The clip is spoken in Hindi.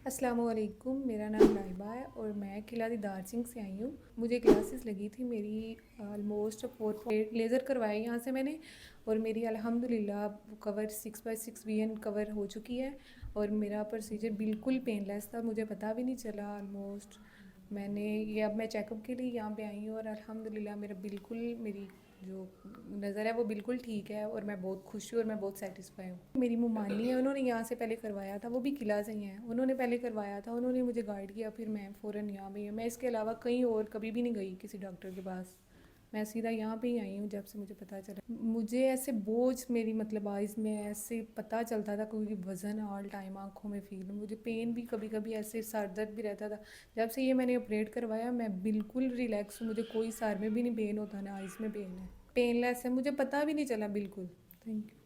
अस्सलाम वालेकुम, मेरा नाम लाइबा है और मैं किला दार सिंह से आई हूँ। मुझे ग्लासेस लगी थी मेरी ऑलमोस्ट 4.8 लेज़र करवाए यहाँ से मैंने और मेरी अल्हम्दुलिल्लाह कवर 6/6 वीएन कवर हो चुकी है और मेरा प्रोसीजर बिल्कुल पेनलेस था, मुझे पता भी नहीं चला ऑलमोस्ट। मैंने ये अब मैं चेकअप के लिए यहाँ पे आई हूँ और अल्हम्दुलिल्लाह मेरा बिल्कुल मेरी जो नज़र है वो बिल्कुल ठीक है और मैं बहुत खुश हूँ और मैं बहुत सेटिस्फाई हूँ। मेरी मुमानी है, उन्होंने यहाँ से पहले करवाया था, वो भी किला से ही हैं। उन्होंने पहले करवाया था, उन्होंने मुझे गाइड किया, फिर मैं फ़ौरन यहाँ पे हूँ। मैं इसके अलावा कहीं और कभी भी नहीं गई किसी डॉक्टर के पास। मैं सीधा यहाँ पे ही आई हूँ जब से मुझे पता चला। मुझे ऐसे बोझ मेरी मतलब आइज़ में ऐसे पता चलता था, कोई वज़न ऑल टाइम आँखों में फ़ील, मुझे पेन भी कभी कभी ऐसे सर दर्द भी रहता था। जब से ये मैंने ऑपरेट करवाया मैं बिल्कुल रिलैक्स हूँ, मुझे कोई सर में भी नहीं पेन होता, ना आइज़ में पेन है, पेनलेस है, मुझे पता भी नहीं चला बिल्कुल। Thank you.